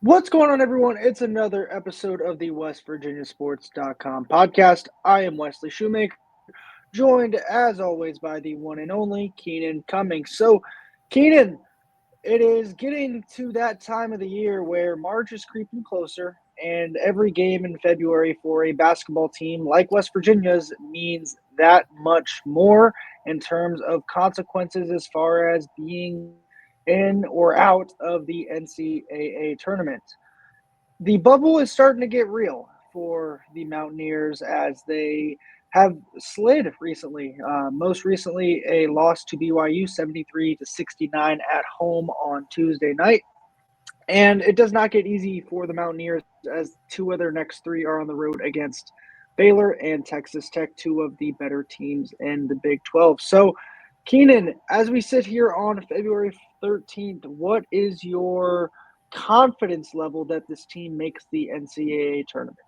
What's going on, everyone? It's another episode of the WVSports.com podcast. I am Wesley Shoemaker, joined as always by the one and only Keenan Cummings. So, Keenan, it is getting to that time of the year where March is creeping closer, and every game in February for a basketball team like West Virginia's means that much more in terms of consequences as far as being in or out of the NCAA tournament. The bubble is starting to get real for the Mountaineers as they have slid recently. Most recently, a loss to BYU 73-69 at home on Tuesday night. And it does not get easy for the Mountaineers as two of their next three are on the road against Baylor and Texas Tech, two of the better teams in the Big 12. So, Keenan, as we sit here on February 13th, what is your confidence level that this team makes the NCAA tournament?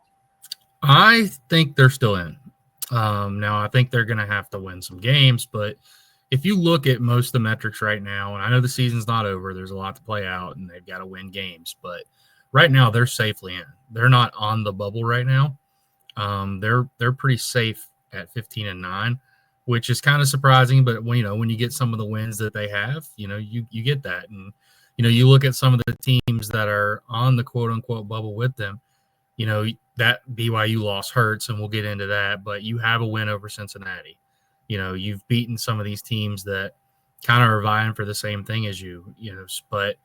I think they're still in. Now, I think they're going to have to win some games, but if you look at most of the metrics right now, and I know the season's not over, there's a lot to play out, and they've got to win games, but right now they're safely in. They're not on the bubble right now. They're pretty safe at 15-9, which is kind of surprising. But when you get some of the wins that they have, you get that, and you look at some of the teams that are on the quote unquote bubble with them. That BYU loss hurts, and we'll get into that. But you have a win over Cincinnati. You've beaten some of these teams that kind of are vying for the same thing as you. But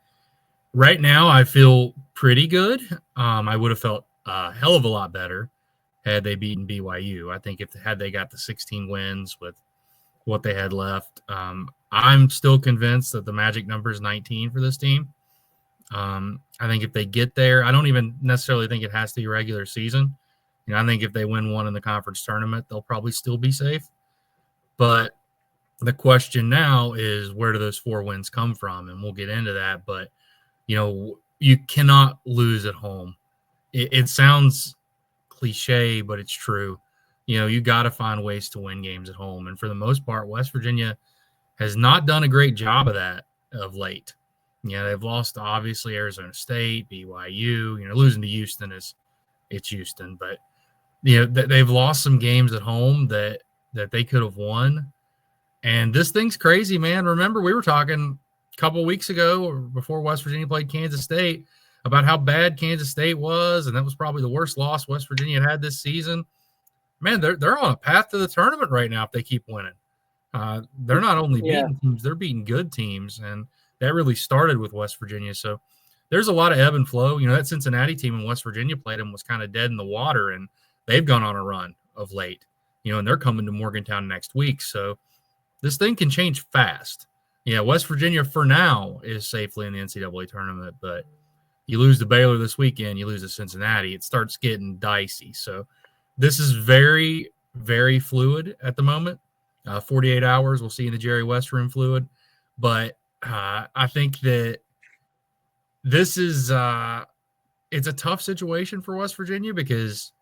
right now I feel pretty good. I would have felt a hell of a lot better had they beaten BYU. I think had they got the 16 wins with what they had left, I'm still convinced that the magic number is 19 for this team. I think if they get there, I don't even necessarily think it has to be regular season. I think if they win one in the conference tournament, they'll probably still be safe. But the question now is, where do those 4 wins come from? And we'll get into that. But, you cannot lose at home. It sounds cliche, but it's true. You got to find ways to win games at home. And for the most part, West Virginia has not done a great job of that of late. They've lost to, obviously, Arizona State, BYU. Losing to Houston it's Houston. But, they've lost some games at home that they could have won. And this thing's crazy, man. Remember, we were talking a couple weeks ago or before West Virginia played Kansas State about how bad Kansas State was, and that was probably the worst loss West Virginia had this season. Man, they're on a path to the tournament right now if they keep winning. They're not only beating teams, they're beating good teams, and that really started with West Virginia. So there's a lot of ebb and flow. That Cincinnati team in West Virginia played them was kind of dead in the water, and they've gone on a run of late. And they're coming to Morgantown next week. So this thing can change fast. West Virginia for now is safely in the NCAA tournament, but you lose to Baylor this weekend, you lose to Cincinnati, it starts getting dicey. So this is very, very fluid at the moment. 48 hours, we'll see in the Jerry West room fluid. But I think that this is it's a tough situation for West Virginia because,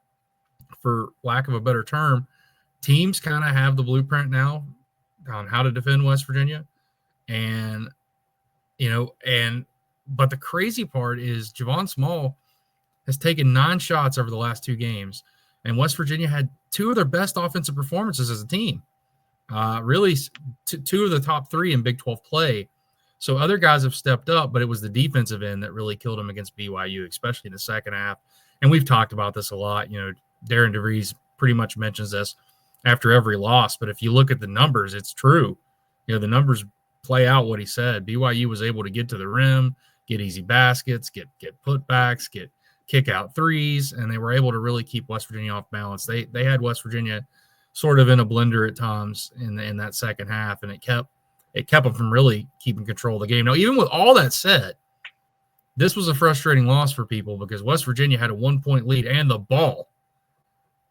for lack of a better term, teams kind of have the blueprint now on how to defend West Virginia. And, but the crazy part is Javon Small has taken 9 shots over the last 2 games, and West Virginia had 2 of their best offensive performances as a team. Really, 2 of the top 3 in Big 12 play. So other guys have stepped up, but it was the defensive end that really killed them against BYU, especially in the second half. And we've talked about this a lot. Darren DeVries pretty much mentions this after every loss. But if you look at the numbers, it's true. The numbers play out what he said. BYU was able to get to the rim, get easy baskets, get putbacks, get kick out threes, and they were able to really keep West Virginia off balance. They had West Virginia sort of in a blender at times in that second half, and it kept them from really keeping control of the game. Now, even with all that said, this was a frustrating loss for people because West Virginia had a 1-point lead and the ball,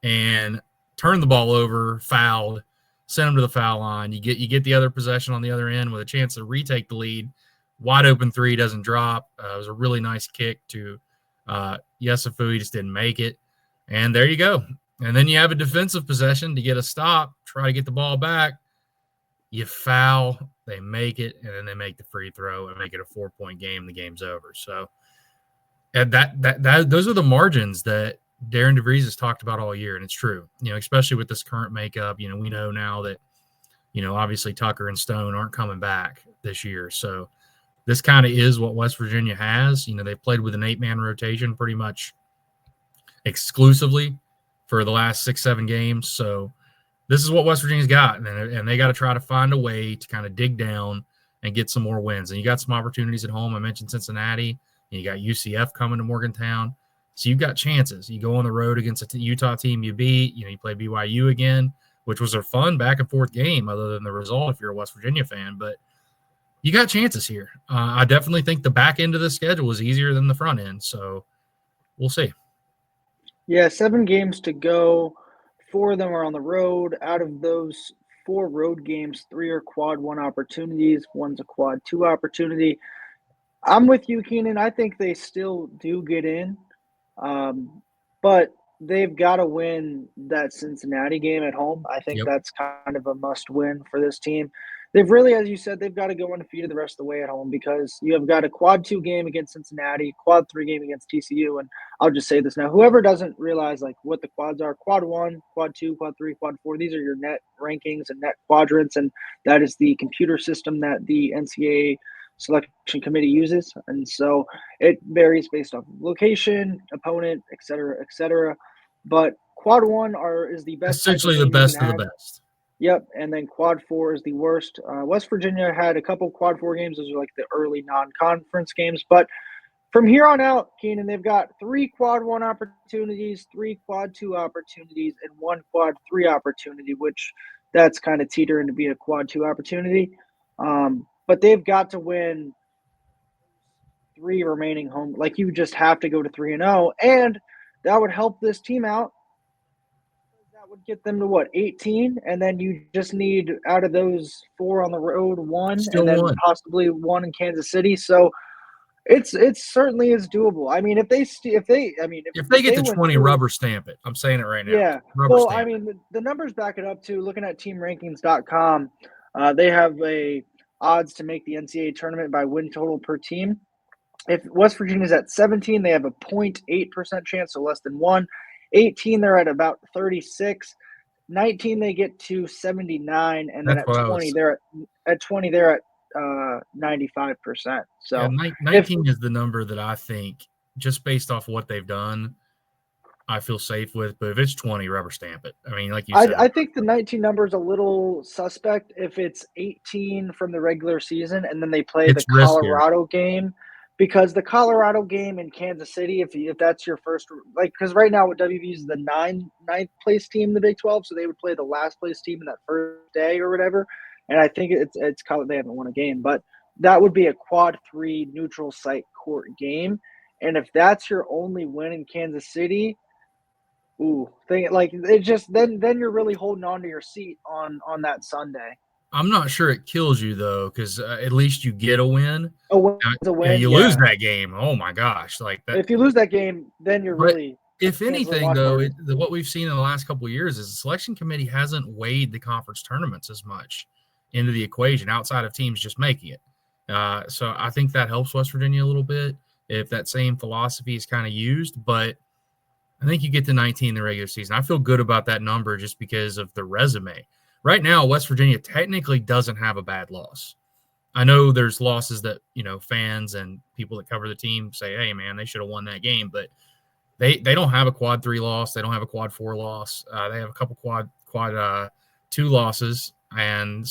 and turned the ball over, fouled, sent them to the foul line. You get the other possession on the other end with a chance to retake the lead. Wide open 3 doesn't drop. It was a really nice kick to Yesufu. He just didn't make it. And there you go. And then you have a defensive possession to get a stop, try to get the ball back. You foul, they make it, and then they make the free throw and make it a 4-point game. The game's over. So And those are the margins that Darren DeVries has talked about all year, and it's true. Especially with this current makeup, we know now that obviously Tucker and Stone aren't coming back this year, so this kind of is what West Virginia has. They played with an 8-man rotation pretty much exclusively for the last 6-7 games, so this is what West Virginia's got, and they got to try to find a way to kind of dig down and get some more wins. And you got some opportunities at home. I mentioned Cincinnati. You got UCF coming to Morgantown. So you've got chances. You go on the road against a Utah team you beat. You play BYU again, which was a fun back-and-forth game other than the result if you're a West Virginia fan. But you got chances here. I definitely think the back end of the schedule is easier than the front end. So we'll see. Yeah, 7 games to go. 4 of them are on the road. Out of those 4 road games, 3 are quad 1 opportunities. 1's a quad 2 opportunity. I'm with you, Keenan. I think they still do get in, but they've got to win that Cincinnati game at home. I think that's kind of a must-win for this team. They've really, as you said, they've got to go undefeated the rest of the way at home because you have got a quad 2 game against Cincinnati, quad 3 game against TCU, and I'll just say this now. Whoever doesn't realize what the quads are, quad 1, quad 2, quad 3, quad 4, these are your net rankings and net quadrants, and that is the computer system that the NCAA selection committee uses. And so it varies based off location, opponent, et cetera, et cetera. But quad 1 is the best. Essentially the best of the best. Yep, and then quad 4 is the worst. West Virginia had a couple quad 4 games. Those are the early non-conference games. But from here on out, Keenan, they've got 3 quad 1 opportunities, 3 quad 2 opportunities, and 1 quad 3 opportunity, which that's kind of teetering to be a quad 2 opportunity. But they've got to win 3 remaining home. You just have to go to 3-0, and that would help this team out. That would get them to 18, and then you just need out of those 4 on the road 1, and then possibly 1 in Kansas City. So it certainly is doable. I mean, if they get to 20, rubber stamp it. I'm saying it right now. Yeah. I mean, the numbers back it up too. Looking at TeamRankings.com, they have a odds to make the NCAA tournament by win total per team. If West Virginia's at 17, they have a 0.8% chance, so less than 1. 18, they're at about 36. 19, they get to 79, and then at 20, they're at 95%. So 19 is the number that I think, just based off what they've done, I feel safe with. But if it's 20, rubber stamp it. I mean, like you said, I think the 19 number is a little suspect if it's 18 from the regular season and then they play the Colorado game, because the Colorado game in Kansas City, if that's your first, because right now what WVU is the ninth place team in the Big 12, so they would play the last place team in that first day or whatever. And I think it's they haven't won a game, but that would be a quad 3 neutral site court game. And if that's your only win in Kansas City, then you're really holding on to your seat on that Sunday. I'm not sure it kills you though, because at least you get a win. A win. You lose that game. Oh my gosh! If you lose that game, then you're really. If anything, though, what we've seen in the last couple of years is the selection committee hasn't weighed the conference tournaments as much into the equation outside of teams just making it. So I think that helps West Virginia a little bit if that same philosophy is kind of used. But I think you get to 19 in the regular season. I feel good about that number just because of the resume. Right now, West Virginia technically doesn't have a bad loss. I know there's losses that, fans and people that cover the team say, hey, man, they should have won that game. But they don't have a quad 3 loss. They don't have a quad 4 loss. They have a couple quad 2 losses and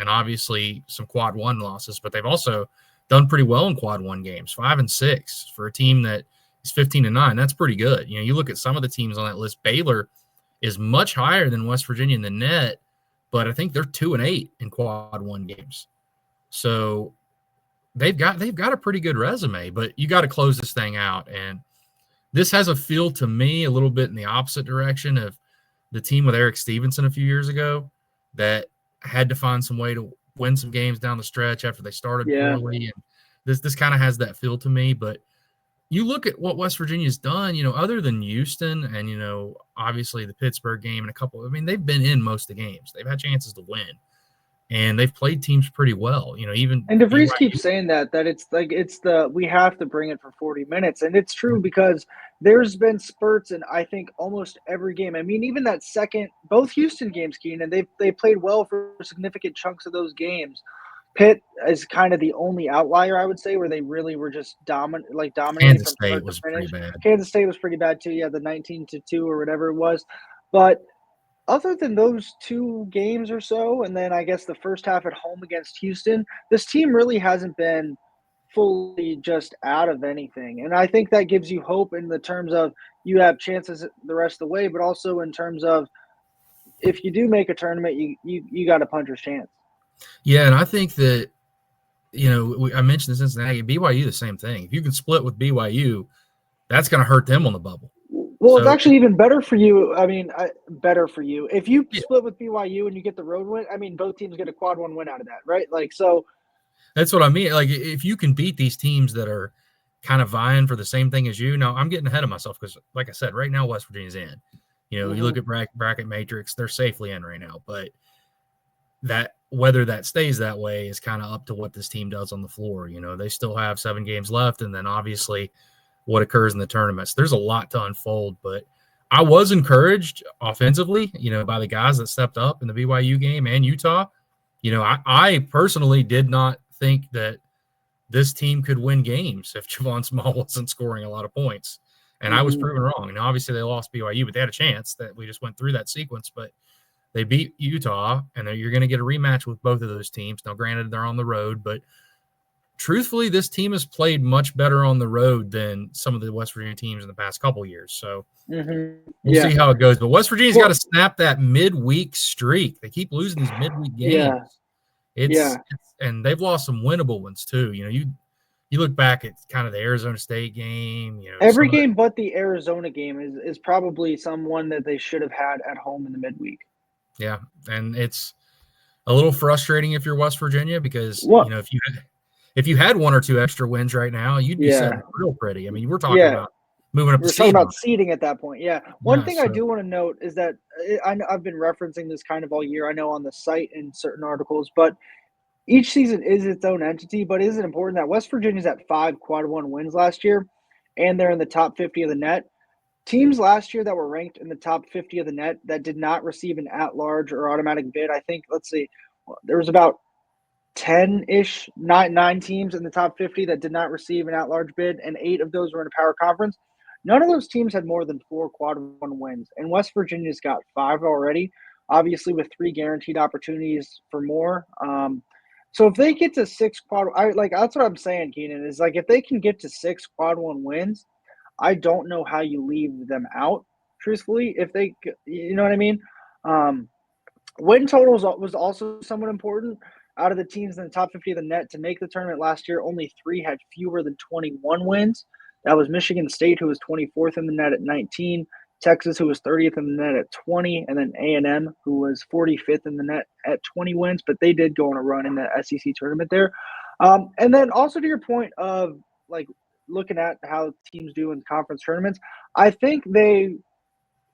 obviously some quad 1 losses. But they've also done pretty well in quad 1 games, 5 and 6 for a team that is 15-9. That's pretty good. You look at some of the teams on that list. Baylor is much higher than West Virginia in the net, but I think they're 2-8 in quad 1 games. So they've got a pretty good resume, but you got to close this thing out. And this has a feel to me a little bit in the opposite direction of the team with Eric Stevenson a few years ago that had to find some way to win some games down the stretch after they started poorly. And this kind of has that feel to me. But you look at what West Virginia's done, other than Houston and, obviously the Pittsburgh game and they've been in most of the games. They've had chances to win. and they've played teams pretty well. Even And DeVries keeps BYU. saying that we have to bring it for 40 minutes, and it's true because there's been spurts in I think almost every game. I mean, even that second, both Houston games, Keenan, they played well for significant chunks of those games. Pitt is kind of the only outlier, I would say, where they really were just dominating Kansas from State start to was pretty finish. bad. Kansas State was pretty bad too. Yeah, the 19-2 or whatever it was, but other than those two games or so, and then I guess the first half at home against Houston, this team really hasn't been fully just out of anything. And I think that gives you hope in the terms of you have chances the rest of the way, but also in terms of if you do make a tournament, you got a puncher's chance. Yeah, and I think that I mentioned the Cincinnati, BYU, the same thing. If you can split with BYU, that's going to hurt them on the bubble. Well, it's So actually even better for you. I mean, better for you if you yeah, split with BYU and you get the road win. I mean, both teams get a quad one win out of that, right? Like so. that's what I mean. Like if you can beat these teams that are kind of vying for the same thing as you. Now I'm getting ahead of myself because, like I said, right now West Virginia's in. You look Mhm. at bracket matrix; they're safely in right now. But that whether that stays that way is kind of up to what this team does on the floor. They still have 7 games left, and then obviously what occurs in the tournaments. There's a lot to unfold, but I was encouraged offensively, by the guys that stepped up in the BYU game and Utah. I personally did not think that this team could win games if Javon Small wasn't scoring a lot of points. And I was Mhm. proven wrong. Obviously they lost BYU, but they had a chance that we just went through that sequence. But they beat Utah, and you're going to get a rematch with both of those teams. Now, granted, they're on the road, but truthfully, this team has played much better on the road than some of the West Virginia teams in the past couple of years. So Mhm. we'll Yeah. see how it goes. But West Virginia's got to Well, snap that midweek streak. They keep losing these midweek games. yeah. It's Yeah. and they've lost some winnable ones too. You look back at kind of the Arizona State game. Every Some of the game but the Arizona game is probably someone that they should have had at home in the midweek. yeah, and it's a little frustrating if you're West Virginia because What? if you had 1 or 2 extra wins right now, you'd be Yeah. sitting real pretty. I mean, we're talking Yeah. about moving up the We're talking seed line. about seeding at that point. Yeah. One Yeah, thing I so do want to note is that I've been referencing this kind of all year. I know on the site and certain articles, but each season is its own entity. But is it important that West Virginia's at 5 quad one wins last year, and they're in the top 50 of the net? Teams last year that were ranked in the top 50 of the net that did not receive an at-large or automatic bid. I think, let's see, there was about 10-ish, nine teams in the top 50 that did not receive an at-large bid, and 8 of those were in a power conference. None of those teams had more than 4 quad one wins, and West Virginia's got 5 already, obviously with 3 guaranteed opportunities for more. So if they get to 6 that's what I'm saying, Keenan, is like if they can get to 6 quad one wins, I don't know how you leave them out, truthfully. If they, you know what I mean? Um, Win totals was also somewhat important. Out of the teams in the top 50 of the net to make the tournament last year, only 3 had fewer than 21 wins. That was Michigan State, who was 24th in the net at 19, Texas, who was 30th in the net at 20, and then A&M, who was 45th in the net at 20 wins. But they did go on a run in the SEC tournament there. And then also to your point of like looking at how teams do in conference tournaments, I think they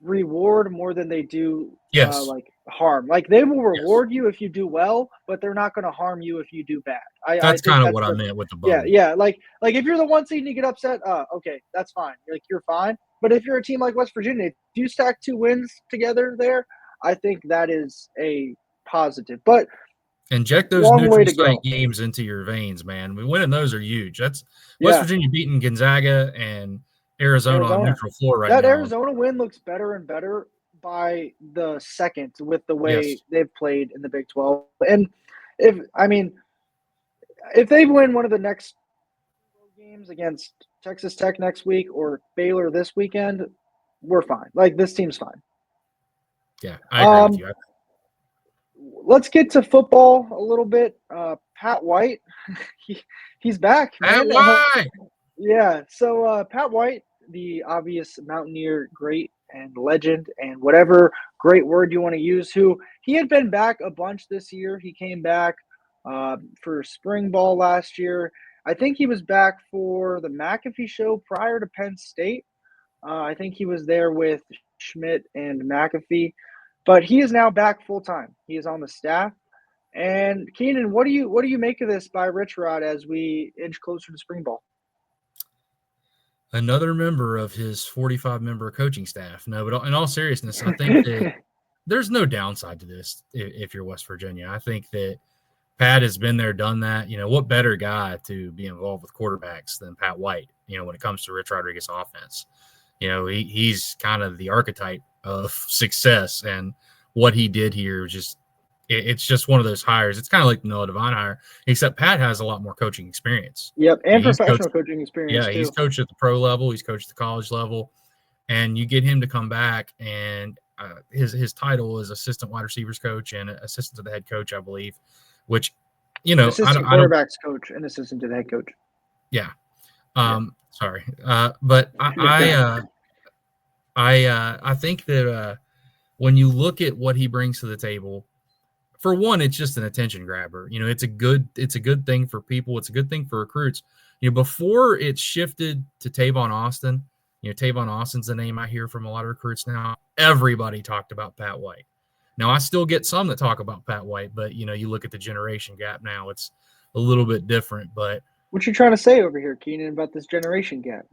reward more than they do yes, like harm. Like they will yes, reward you if you do well, but they're not going to harm you if you do bad. I that's think kind of that's what I the meant with the yeah, bubble. yeah. Like if you're the one seed and you get upset, okay, that's fine. Like you're fine. But if you're a team like West Virginia, if you stack 2 wins together there, I think that is a positive. But Inject those long way neutral to site go. games into your veins, man. Winning those are huge. That's West Yeah, Virginia beating Gonzaga and Arizona on Arizona. neutral floor right That now. Arizona win looks better and better by the second with the way Yes, they've played in the Big 12. And if I mean if they win one of the next games against Texas Tech next week or Baylor this weekend, we're fine. Like this team's fine. yeah, I agree with Um, you. let's get to football a little bit. Pat White, he, he's back, Pat man. White. Yeah. So Pat White, the obvious Mountaineer great and legend and whatever great word you want to use, who he had been back a bunch this year. He came back for spring ball last year. I think he was back for the McAfee show prior to Penn State. I think he was there with Schmidt and McAfee, but he is now back full time. He is on the staff And Keenan, what do you make of this by Rich Rod as we inch closer to spring ball? Another member of his 45-member coaching staff. No, but in all seriousness, I think that there's no downside to this if you're West Virginia. I think that Pat has been there, done that. What better guy to be involved with quarterbacks than Pat White, when it comes to Rich Rodriguez offense. He's kind of the archetype of success, and what he did here just it's just one of those hires. It's kind of like the Noah Devine hire, except Pat has a lot more coaching experience. Yep, and He's professional coached, coaching experience too. he's coached at the pro level. He's coached at the college level, and you get him to come back, and his title is assistant wide receivers coach and assistant to the head coach, I believe. Which, assistant quarterbacks coach and assistant to the head coach. Yeah. Sorry. But I think that when you look at what he brings to the table, for one, it's just an attention grabber. It's a good thing for people. It's a good thing for recruits. Before it shifted to Tavon Austin, Tavon Austin's the name I hear from a lot of recruits now. Everybody talked about Pat White. Now, I still get some that talk about Pat White, but, you look at the generation gap now, it's a little bit different. But what you trying to say over here, Keenan, about this generation gap?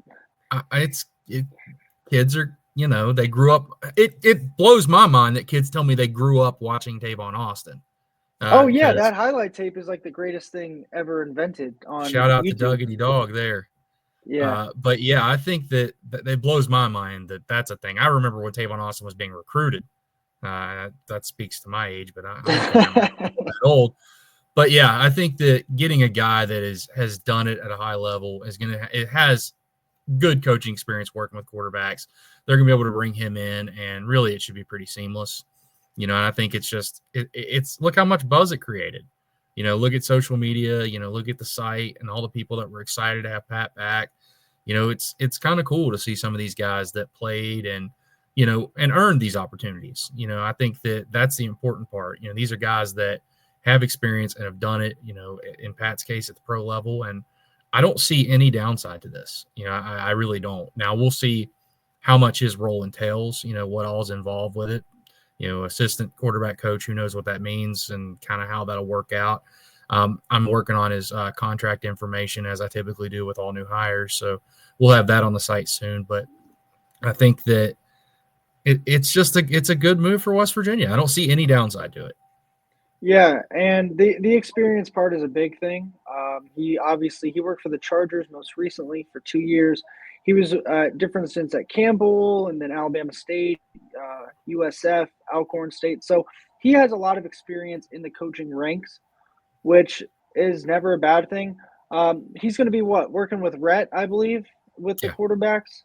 Kids are, they grew up. It blows my mind that kids tell me they grew up watching Tavon Austin. That highlight tape is like the greatest thing ever invented on Shout out YouTube. to Duggity Dog there. Yeah. But, I think that it blows my mind that that's a thing. I remember when Tavon Austin was being recruited. That speaks to my age, but I'm that old. But I think that getting a guy that has done it at a high level it has good coaching experience working with quarterbacks. They're gonna be able to bring him in, and really it should be pretty seamless. And I think it's just it's look how much buzz it created. Look at social media. Look at the site and all the people that were excited to have Pat back. It's kind of cool to see some of these guys that played and earned these opportunities. I think that's the important part. These are guys that have experience and have done it, in Pat's case at the pro level. And I don't see any downside to this. I really don't. Now we'll see how much his role entails, what all's involved with it. Assistant quarterback coach, who knows what that means and kind of how that'll work out. I'm working on his contract information, as I typically do with all new hires. So we'll have that on the site soon. But I think that it's a good move for West Virginia. I don't see any downside to it. Yeah, and the experience part is a big thing. He worked for the Chargers most recently for 2 years. He was different stints at Campbell and then Alabama State, USF, Alcorn State. So he has a lot of experience in the coaching ranks, which is never a bad thing. He's going to be working with Rhett, I believe, with the quarterbacks.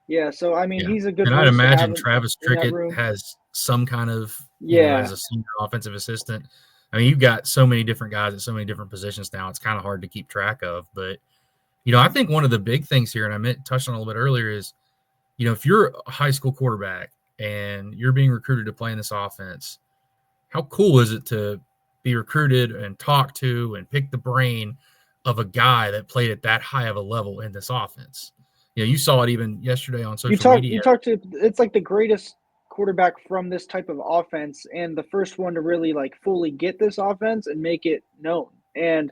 Yeah, so he's a good. And I'd imagine Travis Trickett has some kind of as a senior offensive assistant. You've got so many different guys at so many different positions now. It's kind of hard to keep track of. But I think one of the big things here, and I touched on a little bit earlier, is if you're a high school quarterback and you're being recruited to play in this offense, how cool is it to be recruited and talk to and pick the brain of a guy that played at that high of a level in this offense? You saw it even yesterday on social media. It's like the greatest quarterback from this type of offense and the first one to really fully get this offense and make it known. And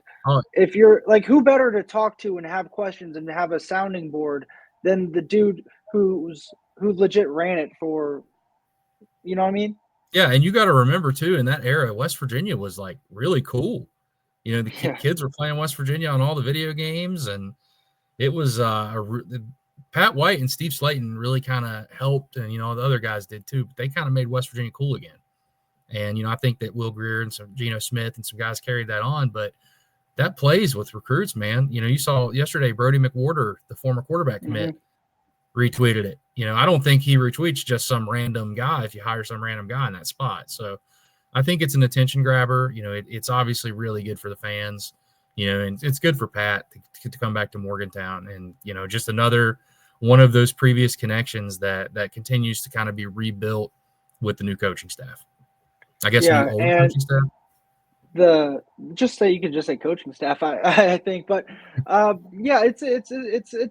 if you're who better to talk to and have questions and have a sounding board than the dude who legit ran it for, you know what I mean? Yeah. And you got to remember too, in that era, West Virginia was really cool. The kids were playing West Virginia on all the video games, and it was Pat White and Steve Slayton really kind of helped, and the other guys did too. But they kind of made West Virginia cool again. And I think that Will Greer and some Geno Smith and some guys carried that on. But that plays with recruits, man. You saw yesterday Brody McWhorter, the former quarterback commit, retweeted it. I don't think he retweets just some random guy if you hire some random guy in that spot. So I think it's an attention grabber. It's obviously really good for the fans. And it's good for Pat to come back to Morgantown, and just another one of those previous connections that continues to kind of be rebuilt with the new coaching staff. I guess new old coaching staff. You could just say coaching staff. I think, but it's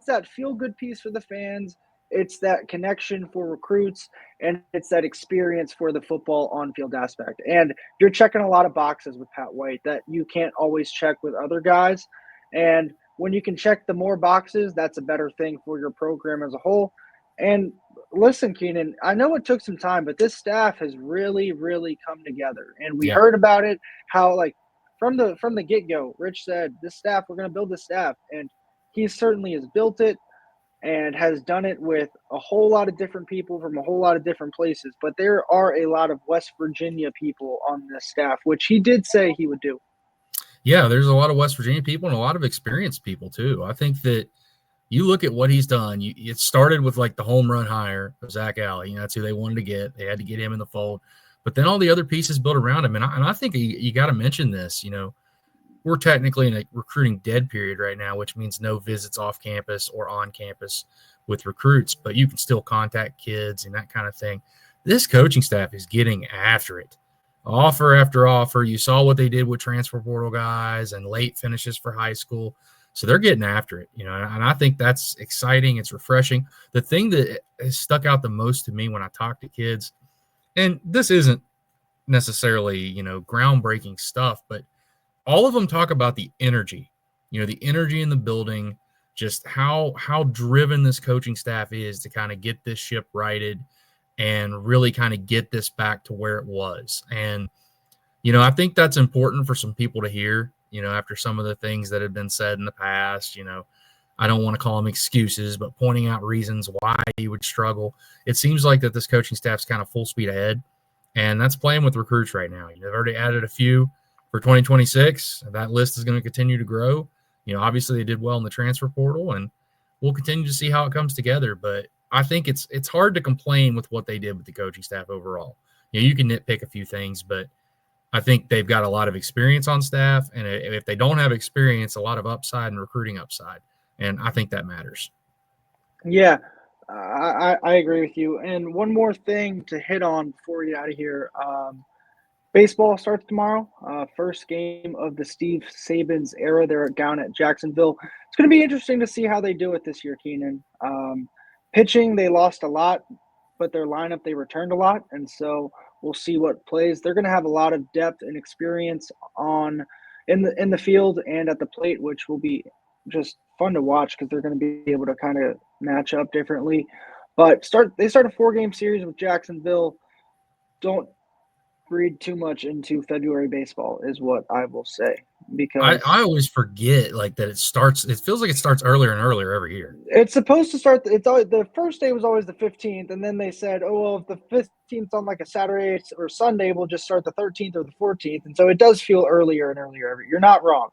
that feel good piece for the fans. it's that connection for recruits, and it's that experience for the football on-field aspect. And you're checking a lot of boxes with Pat White that you can't always check with other guys. And when you can check the more boxes, that's a better thing for your program as a whole. And listen, Keenan, I know it took some time, but this staff has really, really come together. And we Yeah. heard about it, how like from the get-go, Rich said, this staff, we're going to build this staff. And he certainly has built it and has done it with a whole lot of different people from a whole lot of different places. But there are a lot of West Virginia people on this staff, which he did say he would do. Yeah, there's a lot of West Virginia people and a lot of experienced people too. I think that you look at what he's done. It started with like the home run hire of Zach Alley. That's who they wanted to get. They had to get him in the fold. But then all the other pieces built around him. And I think you got to mention this. We're technically in a recruiting dead period right now, which means no visits off campus or on campus with recruits, but you can still contact kids and that kind of thing. This coaching staff is getting after it. Offer after offer. You saw what they did with transfer portal guys and late finishes for high school. So they're getting after it, and I think that's exciting. It's refreshing. The thing that has stuck out the most to me when I talk to kids, and this isn't necessarily, groundbreaking stuff, but all of them talk about the energy, the energy in the building, just how driven this coaching staff is to kind of get this ship righted and really kind of get this back to where it was. And, I think that's important for some people to hear, after some of the things that have been said in the past. I don't want to call them excuses, but pointing out reasons why you would struggle. It seems like that this coaching staff's kind of full speed ahead, and that's playing with recruits right now. They've already added a few for 2026. That list is going to continue to grow. Obviously they did well in the transfer portal, and we'll continue to see how it comes together. But I think it's hard to complain with what they did with the coaching staff overall. You can nitpick a few things, but I think they've got a lot of experience on staff, and if they don't have experience, a lot of upside and recruiting upside, and I think that matters. Yeah, I agree with you. And one more thing to hit on before we get out of here. Baseball starts tomorrow. First game of the Steve Saban's era. They're down at Jacksonville. It's going to be interesting to see how they do it this year, Keenan. Pitching, they lost a lot, but their lineup, they returned a lot. And so we'll see what plays. They're going to have a lot of depth and experience in the field and at the plate, which will be just fun to watch because they're going to be able to kind of match up differently. But they start a 4-game series with Jacksonville. Don't read too much into February baseball is what I will say, because I always forget that it feels like it starts earlier and earlier every year. It's supposed to start. It's always, the first day was always the 15th, and then they said, oh, well, if the 15th on like a Saturday or Sunday, we'll just start the 13th or the 14th. And so it does feel earlier and earlier every year. You're not wrong.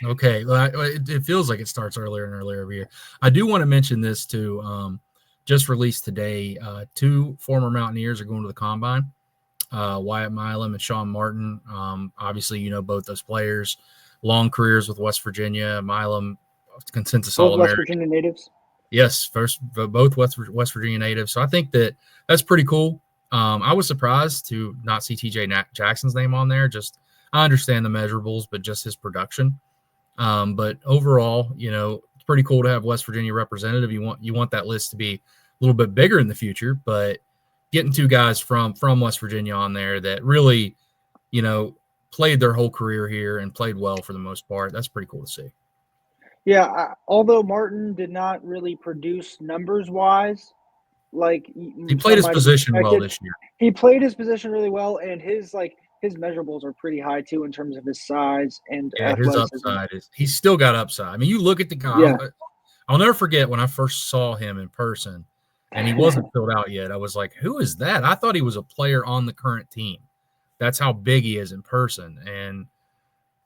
Okay. Well, it feels like it starts earlier and earlier every year. I do want to mention this too. Just released today, 2 former Mountaineers are going to the Combine. Wyatt Milam and Sean Martin. Obviously, both those players, long careers with West Virginia. Milam, consensus All-American. West Virginia natives. Yes, both West Virginia natives. So I think that's pretty cool. I was surprised to not see TJ Jackson's name on there. I understand the measurables, but just his production. But overall, it's pretty cool to have West Virginia representative. You want that list to be a little bit bigger in the future, but getting 2 guys from West Virginia on there that really, played their whole career here and played well for the most part, that's pretty cool to see. Yeah, although Martin did not really produce numbers-wise, he played his position well this year. He played his position really well, and his measurables are pretty high too in terms of his size and athleticism. His upside he's still got upside. I mean, you look at the guy. Yeah. I'll never forget when I first saw him in person, and he wasn't filled out yet. I was like, who is that? I thought he was a player on the current team. That's how big he is in person. And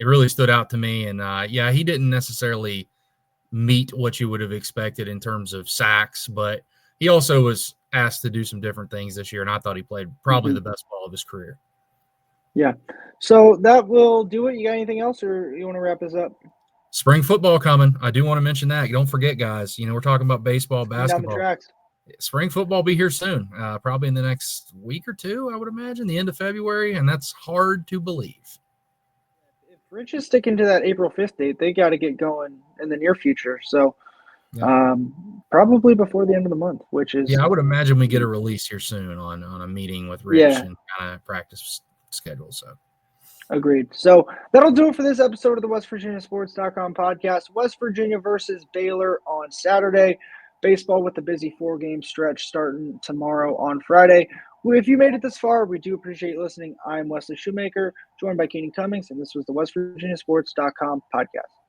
it really stood out to me. And, he didn't necessarily meet what you would have expected in terms of sacks, but he also was asked to do some different things this year, and I thought he played probably the best ball of his career. Yeah. So that will do it. You got anything else, or you want to wrap this up? Spring football coming. I do want to mention that. Don't forget, guys. We're talking about baseball, basketball. Down the tracks. Spring football will be here soon, probably in the next week or 2, I would imagine, the end of February, and that's hard to believe. If Rich is sticking to that April 5th date, they got to get going in the near future. So probably before the end of the month, which is Yeah, I would imagine we get a release here soon on a meeting with Rich yeah. and kind of practice schedule. So Agreed. So that'll do it for this episode of the WestVirginiaSports.com podcast. West Virginia versus Baylor on Saturday. Baseball with a busy 4-game stretch starting tomorrow on Friday. If you made it this far, we do appreciate listening. I'm Wesley Shoemaker, joined by Keenan Cummings, and this was the WestVirginiaSports.com podcast.